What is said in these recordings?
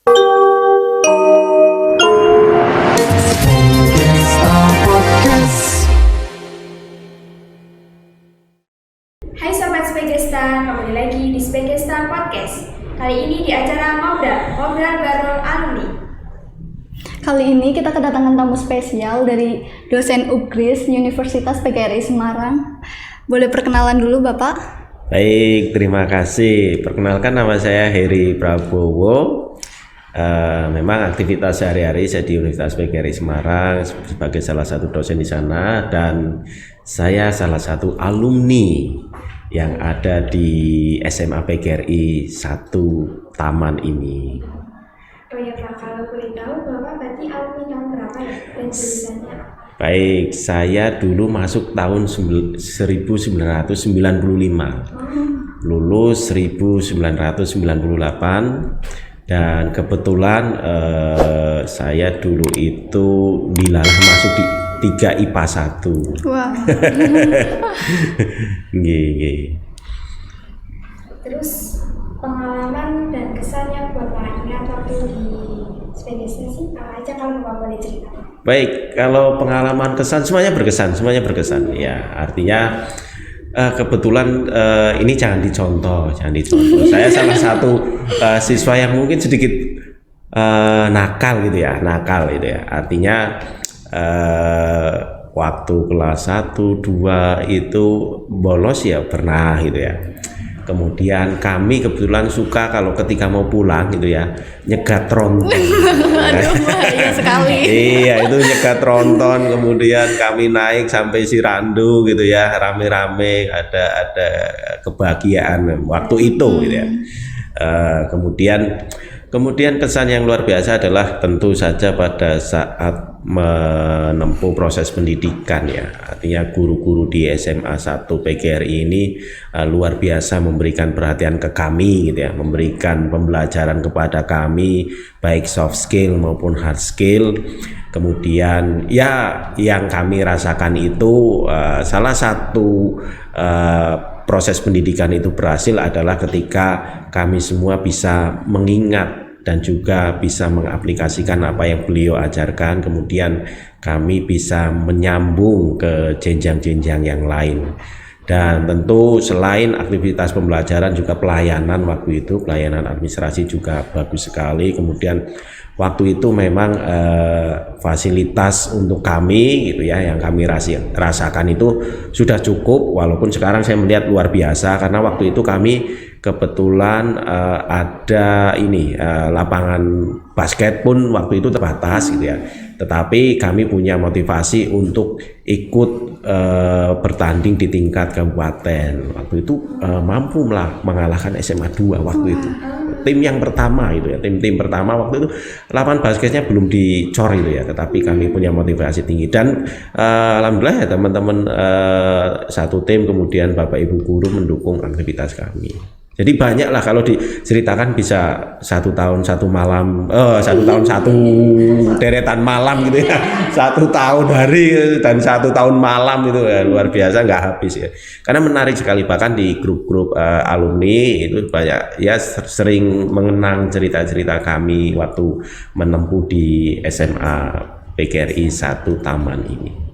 Hai Sobat Spegestan, kembali lagi di Spegestan Podcast. Kali ini di acara Ngobrol Bareng Alumni. Kali ini kita kedatangan tamu spesial dari dosen UGRIS Universitas PGRI Semarang. Boleh perkenalan dulu Bapak? Baik, terima kasih. Perkenalkan, nama saya Heri Prabowo. Memang aktivitas sehari-hari saya di Universitas PGRI Semarang sebagai salah satu dosen di sana, dan saya salah satu alumni yang ada di SMA PGRI 1 Taman ini. Oh ya Pak, kalau boleh tahu Bapak berarti alumni tahun berapa ya dan jurusannya? Baik, saya dulu masuk tahun 1995, lulus 1998. Dan kebetulan saya dulu itu dilalah masuk di 3 IPA 1. Wah. Terus pengalaman dan kesan yang buat Pak ingat waktu di Spegestan sih apa aja kalau Bapak boleh cerita? Baik, kalau pengalaman kesan semuanya berkesan. Ya, artinya kebetulan ini jangan dicontoh. Saya salah satu siswa yang mungkin sedikit nakal gitu ya. Artinya waktu kelas 1, 2 itu bolos ya pernah gitu ya. Kemudian kami kebetulan suka kalau ketika mau pulang gitu ya, nyegat tronton. Aduh, bahaya sekali. Iya, itu nyegat tronton, kemudian kami naik sampai Sirandu gitu ya, rame-rame, ada kebahagiaan waktu itu gitu ya. Kemudian kesan yang luar biasa adalah tentu saja pada saat menempuh proses pendidikan ya. Artinya guru-guru di SMA 1 PGRI ini luar biasa memberikan perhatian ke kami gitu ya, memberikan pembelajaran kepada kami baik soft skill maupun hard skill. Kemudian ya yang kami rasakan itu salah satu proses pendidikan itu berhasil adalah ketika kami semua bisa mengingat dan juga bisa mengaplikasikan apa yang beliau ajarkan, kemudian kami bisa menyambung ke jenjang-jenjang yang lain. Dan tentu selain aktivitas pembelajaran juga pelayanan waktu itu, pelayanan administrasi juga bagus sekali. Kemudian waktu itu memang fasilitas untuk kami gitu ya, yang kami rasakan itu sudah cukup, walaupun sekarang saya melihat luar biasa karena waktu itu kami kebetulan ada lapangan basket pun waktu itu terbatas gitu ya, tetapi kami punya motivasi untuk ikut bertanding di tingkat kabupaten. Waktu itu mampu mengalahkan SMA 2 waktu itu. Tim yang pertama itu ya, tim pertama waktu itu lapangan basketnya belum dicor itu ya, tetapi kami punya motivasi tinggi dan alhamdulillah ya teman-teman satu tim, kemudian Bapak Ibu guru mendukung aktivitas kami. Jadi banyak lah kalau diceritakan, bisa 1 tahun 1 malam, 1 tahun 1 deretan malam gitu ya, 1 tahun hari dan 1 tahun malam itu ya, luar biasa, nggak habis ya. Karena menarik sekali, bahkan di grup-grup alumni itu banyak ya, sering mengenang cerita-cerita kami waktu menempuh di SMA PGRI 1 Taman ini.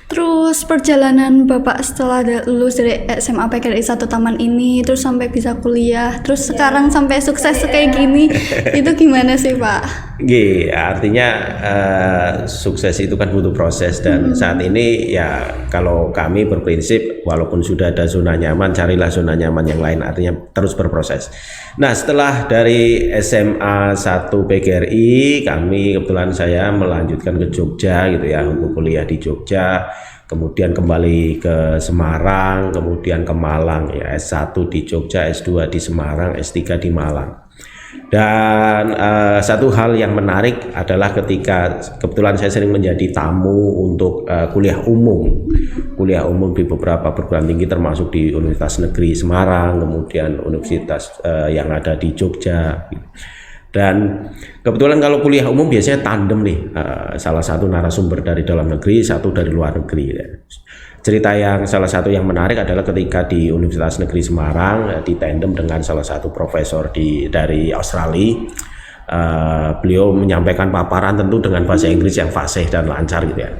Terus perjalanan Bapak setelah lulus dari SMA PGRI 1 Taman ini, terus sampai bisa kuliah, terus sekarang sampai sukses kayak gini, itu gimana sih Pak? Artinya sukses itu kan butuh proses, dan saat ini ya kalau kami berprinsip walaupun sudah ada zona nyaman, carilah zona nyaman yang lain, artinya terus berproses. Nah, setelah dari SMA 1 PGRI, kami kebetulan saya melanjutkan ke Jogja gitu ya, untuk kuliah di Jogja, kemudian kembali ke Semarang, kemudian ke Malang ya, S1 di Jogja, S2 di Semarang, S3 di Malang. Dan satu hal yang menarik adalah ketika kebetulan saya sering menjadi tamu untuk kuliah umum di beberapa perguruan tinggi, termasuk di Universitas Negeri Semarang, kemudian universitas yang ada di Jogja. Dan kebetulan kalau kuliah umum biasanya tandem nih, salah satu narasumber dari dalam negeri, satu dari luar negeri. Cerita yang salah satu yang menarik adalah ketika di Universitas Negeri Semarang ditandem dengan salah satu profesor dari Australia. beliau menyampaikan paparan tentu dengan bahasa Inggris yang fasih dan lancar gitu ya.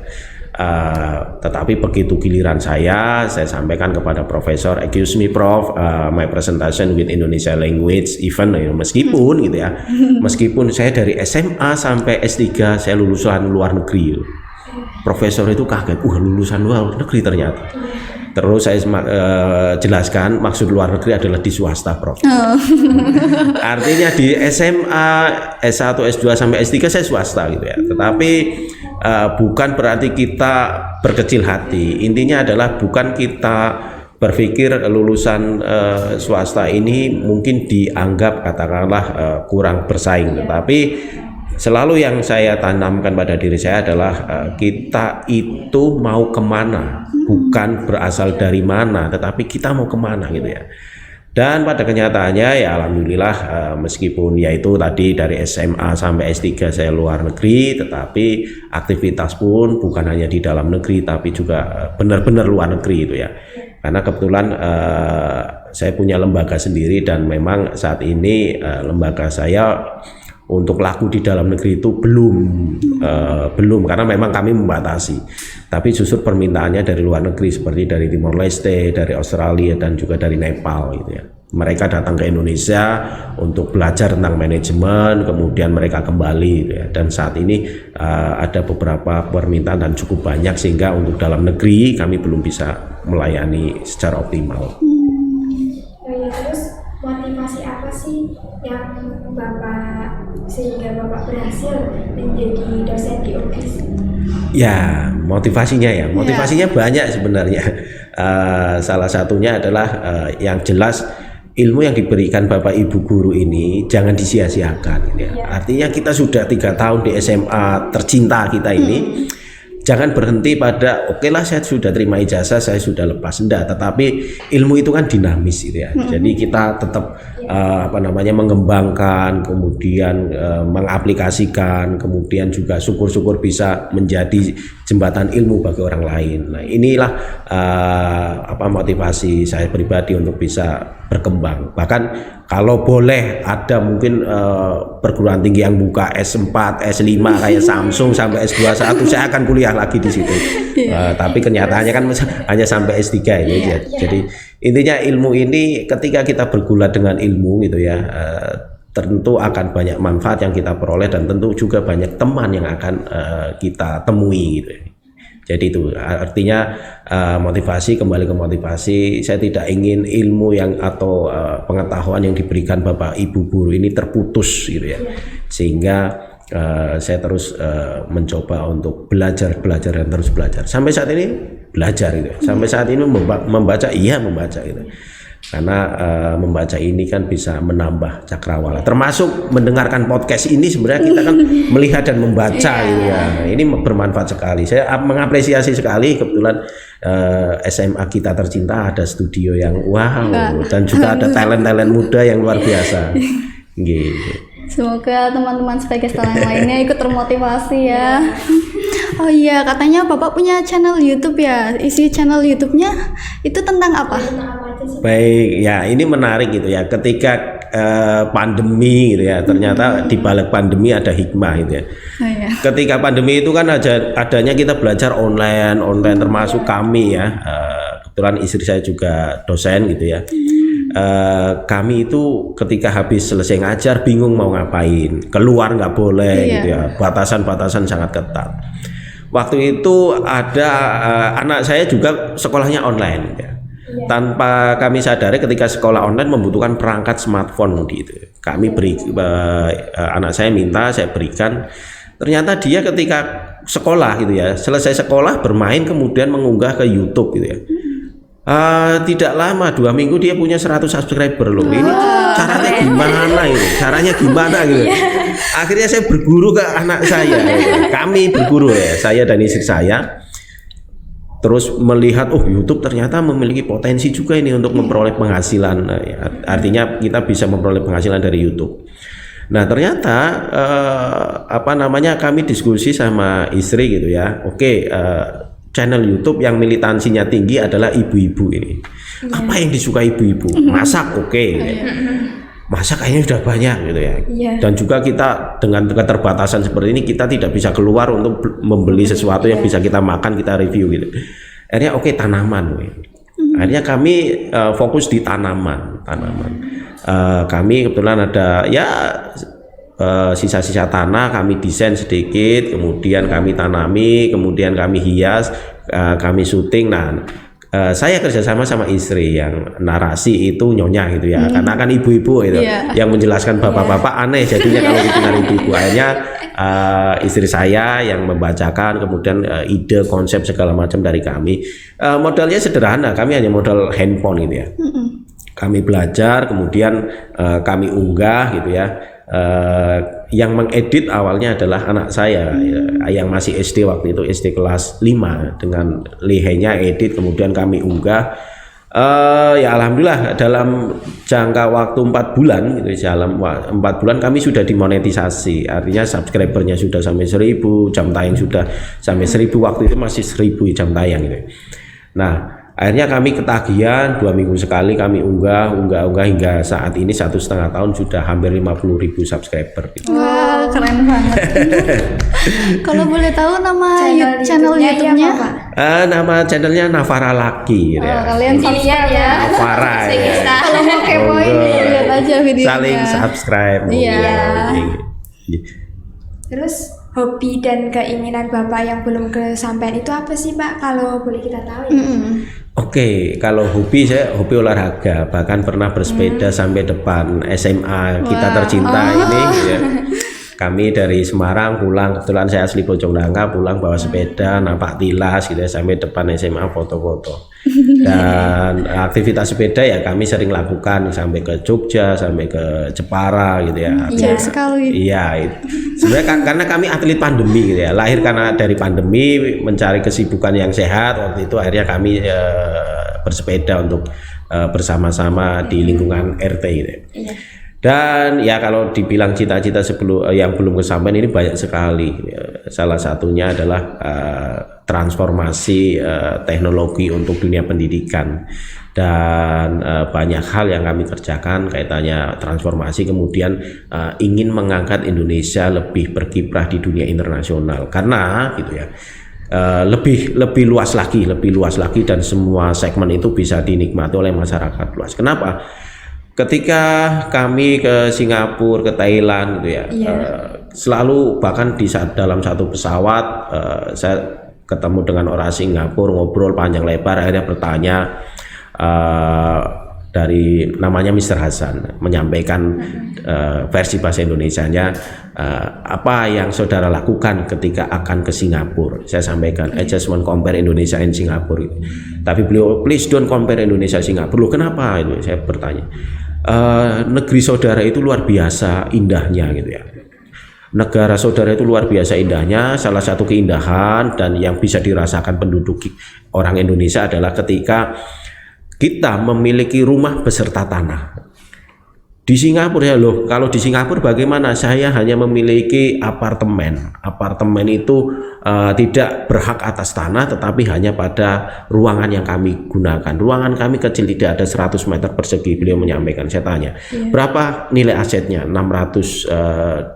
Tetapi begitu giliran saya sampaikan kepada profesor, excuse me prof, my presentation with Indonesia language even meskipun gitu ya, meskipun saya dari SMA sampai S3 saya lulusan luar negeri. Profesor itu kaget, lulusan luar negeri ternyata. Terus saya jelaskan maksud luar negeri adalah di swasta, Prof. Artinya di SMA, S1, S2 sampai S3 saya swasta gitu ya. Tetapi bukan berarti kita berkecil hati. Intinya adalah bukan kita berpikir lulusan swasta ini mungkin dianggap katakanlah kurang bersaing, tetapi selalu yang saya tanamkan pada diri saya adalah kita itu mau kemana, bukan berasal dari mana, tetapi kita mau kemana gitu ya. Dan pada kenyataannya ya alhamdulillah meskipun yaitu tadi dari SMA sampai S3 saya luar negeri, tetapi aktivitas pun bukan hanya di dalam negeri tapi juga benar-benar luar negeri itu ya. Karena kebetulan saya punya lembaga sendiri dan memang saat ini lembaga saya untuk laku di dalam negeri itu belum karena memang kami membatasi, tapi justru permintaannya dari luar negeri seperti dari Timor Leste, dari Australia dan juga dari Nepal gitu ya. Mereka datang ke Indonesia untuk belajar tentang manajemen, kemudian mereka kembali gitu ya. Dan saat ini ada beberapa permintaan dan cukup banyak sehingga untuk dalam negeri kami belum bisa melayani secara optimal. Terus motivasi apa sih yang Bapak sehingga Bapak berhasil menjadi dosen di UGIS? Ya, motivasinya banyak sebenarnya. Salah satunya adalah yang jelas ilmu yang diberikan Bapak Ibu guru ini jangan disia-siakan. Ya. Artinya kita sudah 3 tahun di SMA tercinta kita ini. Jangan berhenti pada oke lah saya sudah terima ijazah, saya sudah lepas, enggak, tetapi ilmu itu kan dinamis gitu ya. Jadi kita tetap mengembangkan, kemudian mengaplikasikan, kemudian juga syukur-syukur bisa menjadi jembatan ilmu bagi orang lain. Nah, inilah motivasi saya pribadi untuk bisa berkembang. Bahkan kalau boleh ada mungkin perguruan tinggi yang buka S4, S5 kayak Samsung sampai S21, saya akan kuliah lagi di situ. Tapi kenyataannya kan hanya sampai S3 ini. Jadi intinya ilmu ini ketika kita bergulat dengan ilmu gitu ya, tentu akan banyak manfaat yang kita peroleh dan tentu juga banyak teman yang akan kita temui gitu. Jadi itu artinya kembali ke motivasi. Saya tidak ingin ilmu yang atau pengetahuan yang diberikan Bapak Ibu guru ini terputus gitu ya. Sehingga saya terus mencoba untuk belajar dan terus belajar. Sampai saat ini belajar gitu. Sampai saat ini membaca gitu. Karena membaca ini kan bisa menambah cakrawala, termasuk mendengarkan podcast ini sebenarnya kita kan melihat dan membaca gitu ya. Ini bermanfaat sekali. Saya mengapresiasi sekali kebetulan SMA kita tercinta ada studio yang wow dan juga ada talent muda yang luar biasa. Gitu. Semoga teman-teman sebagai yang lainnya ikut termotivasi ya. Oh iya, katanya Bapak punya channel YouTube ya. Isi channel YouTube-nya itu tentang apa? Baik, ya ini menarik gitu ya. Ketika pandemi gitu ya, ternyata di balik pandemi ada hikmah gitu ya. Oh, iya. Ketika pandemi itu kan adanya kita belajar online termasuk kami ya. Kebetulan istri saya juga dosen gitu ya. Kami itu ketika habis selesai ngajar bingung mau ngapain, keluar nggak boleh gitu ya, batasan-batasan sangat ketat. Waktu itu ada anak saya juga sekolahnya online ya. Tanpa kami sadari ketika sekolah online membutuhkan perangkat smartphone gitu. Kami beri anak saya minta, saya berikan. Ternyata dia ketika sekolah gitu ya, selesai sekolah bermain kemudian mengunggah ke YouTube gitu ya. Tidak lama 2 minggu dia punya 100 subscriber loh. Ini caranya gimana gitu. Akhirnya saya berguru ke anak saya. Kami berguru ya, saya dan istri saya. Terus melihat YouTube ternyata memiliki potensi juga ini untuk memperoleh penghasilan. Artinya kita bisa memperoleh penghasilan dari YouTube. Nah, ternyata kami diskusi sama istri gitu ya. Oke, channel YouTube yang militansinya tinggi adalah ibu-ibu ini. Apa yang disukai ibu-ibu? Masak, oke. masa kayaknya sudah banyak gitu ya. Iya. Dan juga kita dengan keterbatasan seperti ini kita tidak bisa keluar untuk membeli sesuatu yang bisa kita makan, kita review gitu. Akhirnya oke, tanaman. Akhirnya kami fokus di tanaman. Kami kebetulan ada ya sisa-sisa tanah, kami desain sedikit, kemudian kami tanami, kemudian kami hias, kami syuting. Nah, saya kerjasama sama istri yang narasi itu nyonya gitu ya, karena kan ibu-ibu itu yang menjelaskan bapak-bapak aneh jadinya kalau didengar ibu-ibu. Akhirnya istri saya yang membacakan, kemudian ide, konsep segala macam dari kami. Modalnya sederhana, kami hanya modal handphone gitu ya. Kami belajar, kemudian kami unggah gitu ya. Yang mengedit awalnya adalah anak saya yang masih SD waktu itu, SD kelas 5, dengan lihainya edit, kemudian kami unggah. Ya alhamdulillah dalam jangka waktu 4 bulan gitu, dalam 4 bulan kami sudah dimonetisasi, artinya subscribernya sudah sampai 1000, jam tayang sudah sampai 1000, waktu itu masih 1000 jam tayang gitu. Nah, akhirnya kami ketagihan 2 minggu sekali kami unggah hingga saat ini 1,5 tahun sudah hampir 50.000 subscriber gitu. Wah, keren banget. Kalau boleh tahu nama channel YouTube-nya? Nama channelnya Navara Laki gitu ya. Kalian subscribe ya. Navara ya. Kalau mau kepoin lihat aja videonya. Saling subscribe. Iya. Terus hobi dan keinginan Bapak yang belum kesampaian itu apa sih Pak? Kalau boleh kita tahu ya. Oke, kalau hobi saya hobi olahraga, bahkan pernah bersepeda sampai depan SMA kita tercinta ini ya. Kami dari Semarang pulang, kebetulan saya asli Bojonggede, pulang bawa sepeda, nampak tilas gitu ya, sampai depan SMA foto-foto. Dan aktivitas sepeda ya kami sering lakukan sampai ke Jogja, sampai ke Jepara gitu ya. Iya sekali. Iya, itu. Sebenarnya karena kami atlet pandemi gitu ya, lahir karena dari pandemi, mencari kesibukan yang sehat. Waktu itu akhirnya kami bersepeda untuk bersama-sama di lingkungan RT gitu ya. Iya. Dan ya kalau dibilang cita-cita sebelum yang belum kesampaian ini banyak sekali. Salah satunya adalah transformasi teknologi untuk dunia pendidikan, dan banyak hal yang kami kerjakan kaitannya transformasi, kemudian ingin mengangkat Indonesia lebih berkiprah di dunia internasional, karena gitu ya. Lebih luas lagi dan semua segmen itu bisa dinikmati oleh masyarakat luas. Kenapa? Ketika kami ke Singapura, ke Thailand gitu ya, selalu bahkan dalam satu pesawat saya ketemu dengan orang Singapura, ngobrol panjang lebar, akhirnya bertanya, dari namanya Mr. Hasan menyampaikan versi bahasa Indonesianya, apa yang saudara lakukan ketika akan ke Singapura. Saya sampaikan, I just want compare Indonesia and Singapura. Tapi beliau, please don't compare Indonesia Singapura. Loh kenapa? Itu saya bertanya. Negeri saudara itu luar biasa indahnya gitu ya. Negara saudara itu luar biasa indahnya. Salah satu keindahan dan yang bisa dirasakan penduduk orang Indonesia adalah ketika kita memiliki rumah beserta tanah. Di Singapura ya loh, kalau di Singapura bagaimana? Saya hanya memiliki apartemen. Apartemen itu tidak berhak atas tanah, tetapi hanya pada ruangan yang kami gunakan. Ruangan kami kecil, tidak ada 100 meter persegi. Beliau menyampaikan, saya tanya, berapa nilai asetnya? $600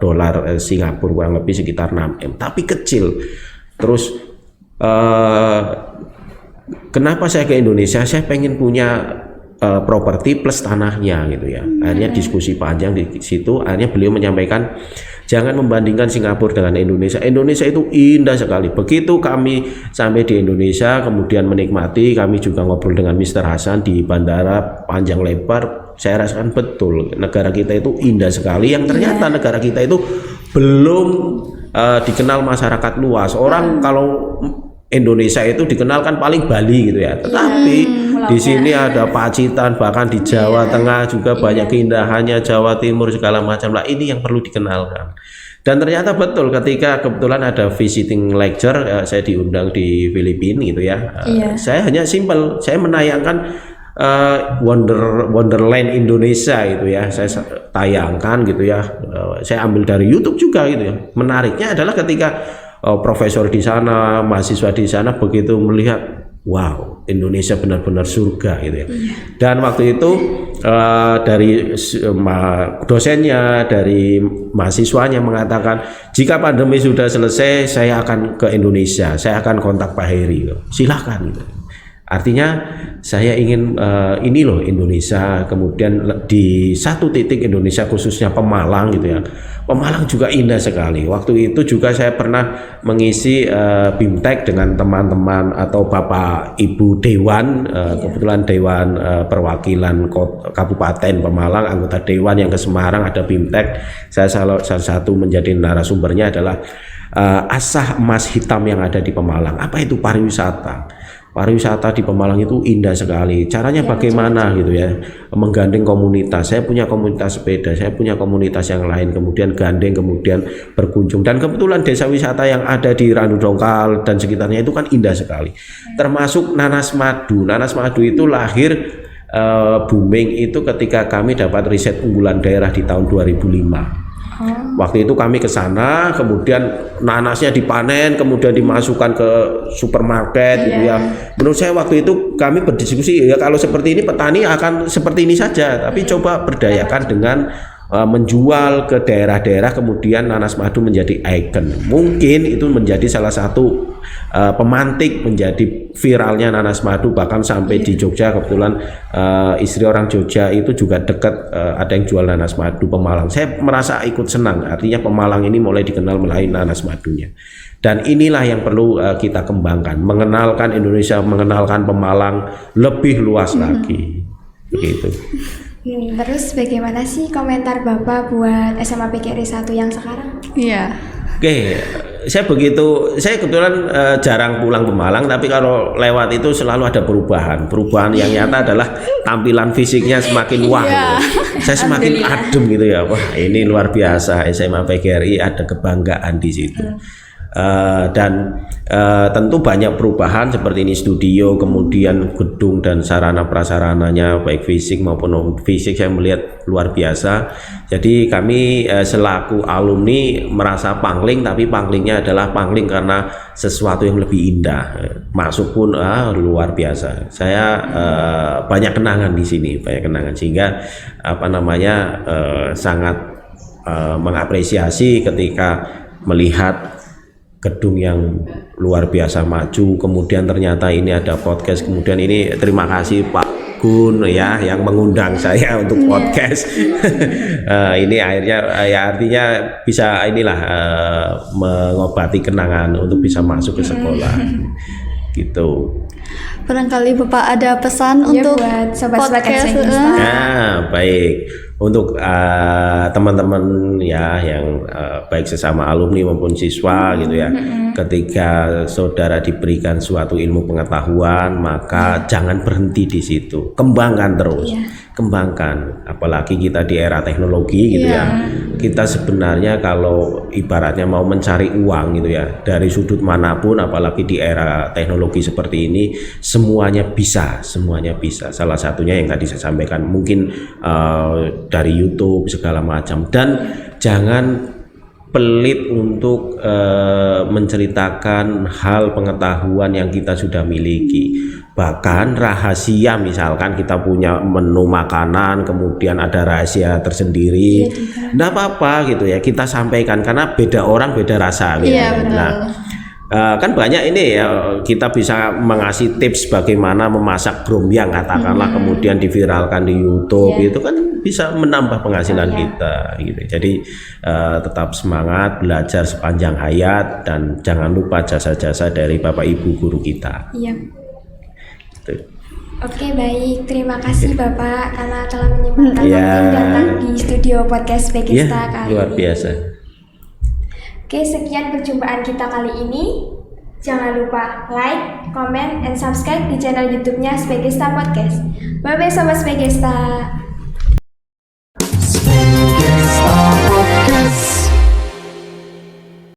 Singapura, kurang lebih sekitar 6 M. Tapi kecil. Terus kenapa saya ke Indonesia? Saya pengen punya properti plus tanahnya gitu ya. Akhirnya diskusi panjang di situ. Akhirnya beliau menyampaikan, jangan membandingkan Singapura dengan Indonesia. Indonesia itu indah sekali. Begitu kami sampai di Indonesia, kemudian menikmati, kami juga ngobrol dengan Mr. Hasan di bandara panjang lebar. Saya rasakan betul negara kita itu indah sekali. Yang ternyata negara kita itu belum dikenal masyarakat luas. Orang kalau Indonesia itu dikenalkan paling Bali gitu ya, tetapi di sini ada Pacitan, bahkan di Jawa Tengah juga banyak keindahannya, Jawa Timur segala macam lah. Ini yang perlu dikenalkan. Dan ternyata betul, ketika kebetulan ada visiting lecture, saya diundang di Filipina gitu ya. Saya hanya simpel, saya menayangkan Wonderland Indonesia itu ya, saya tayangkan gitu ya. Saya ambil dari YouTube juga gitu ya. Menariknya adalah ketika profesor di sana, mahasiswa di sana begitu melihat wow, Indonesia benar-benar surga gitu ya. Dan waktu itu dari dosennya, dari mahasiswanya mengatakan jika pandemi sudah selesai saya akan ke Indonesia, saya akan kontak Pak Heri, silahkan gitu. Artinya saya ingin ini loh Indonesia, kemudian di satu titik Indonesia khususnya Pemalang gitu ya. Pemalang juga indah sekali. Waktu itu juga saya pernah mengisi BIMTEK dengan teman-teman atau Bapak Ibu Dewan, kebetulan Dewan Perwakilan Kabupaten Pemalang, anggota Dewan yang ke Semarang ada BIMTEK. Saya salah satu menjadi narasumbernya adalah asah emas hitam yang ada di Pemalang. Apa itu pariwisata? Pariwisata di Pemalang itu indah sekali. Caranya bagaimana gitu ya? Menggandeng komunitas. Saya punya komunitas sepeda, saya punya komunitas yang lain, kemudian gandeng, kemudian berkunjung. Dan kebetulan desa wisata yang ada di Randu Dongkal dan sekitarnya itu kan indah sekali. Termasuk nanas madu. Nanas madu itu lahir booming itu ketika kami dapat riset unggulan daerah di tahun 2005. Waktu itu kami ke sana, kemudian nanasnya dipanen, kemudian dimasukkan ke supermarket gitu ya. Menurut saya waktu itu kami berdiskusi ya, kalau seperti ini petani akan seperti ini saja, tapi coba berdayakan dengan menjual ke daerah-daerah, kemudian nanas madu menjadi ikon. Mungkin itu menjadi salah satu pemantik menjadi viralnya nanas madu, bahkan sampai di Jogja. Kebetulan istri orang Jogja itu juga dekat ada yang jual nanas madu Pemalang. Saya merasa ikut senang, artinya Pemalang ini mulai dikenal melalui nanas madunya. Dan inilah yang perlu kita kembangkan, mengenalkan Indonesia, mengenalkan Pemalang lebih luas lagi, begitu. Terus bagaimana sih komentar Bapak buat SMA PGRI 1 yang sekarang? Iya. Oke, saya kebetulan jarang pulang Pemalang, tapi kalau lewat itu selalu ada perubahan. Perubahan yang nyata adalah tampilan fisiknya semakin wah. Gitu. Saya semakin adem gitu ya. Wah, ini luar biasa. SMA PGRI ada kebanggaan di situ. Dan tentu banyak perubahan seperti ini studio, kemudian gedung dan sarana prasarananya baik fisik maupun non fisik saya melihat luar biasa. Jadi kami selaku alumni merasa pangling, tapi panglingnya adalah pangling karena sesuatu yang lebih indah. Masuk pun luar biasa. Saya banyak kenangan di sini, banyak kenangan, sehingga sangat mengapresiasi ketika melihat gedung yang luar biasa maju, kemudian ternyata ini ada podcast, kemudian ini terima kasih Pak Gun ya yang mengundang saya untuk podcast. Ini akhirnya ya artinya bisa mengobati kenangan untuk bisa masuk ke sekolah gitu. Barangkali Bapak ada pesan untuk buat sobat-sobat podcast. Baik. Untuk teman-teman ya yang baik sesama alumni maupun siswa gitu ya, ketika saudara diberikan suatu ilmu pengetahuan, maka jangan berhenti di situ, kembangkan terus, kembangkan. Apalagi kita di era teknologi gitu ya, kita sebenarnya kalau ibaratnya mau mencari uang gitu ya, dari sudut manapun, apalagi di era teknologi seperti ini, semuanya bisa. Salah satunya yang tadi saya sampaikan, mungkin dari YouTube segala macam. Dan jangan pelit untuk menceritakan hal pengetahuan yang kita sudah miliki, bahkan rahasia. Misalkan kita punya menu makanan, kemudian ada rahasia tersendiri, enggak apa-apa gitu ya, kita sampaikan, karena beda orang beda rasa gitu. Kan banyak ini ya, kita bisa mengasih tips bagaimana memasak brombyang katakanlah, kemudian diviralkan di YouTube, itu kan bisa menambah penghasilan kita gitu. Jadi tetap semangat, belajar sepanjang hayat, dan jangan lupa jasa-jasa dari Bapak Ibu guru kita. Gitu. Oke, baik, terima kasih Bapak karena telah menyempatkan waktu datang di studio podcast Begesta kali luar biasa. ini. Oke, sekian perjumpaan kita kali ini. Jangan lupa like, comment, and subscribe di channel YouTube-nya Spegesta Podcast. Bye-bye Sobat Spegesta.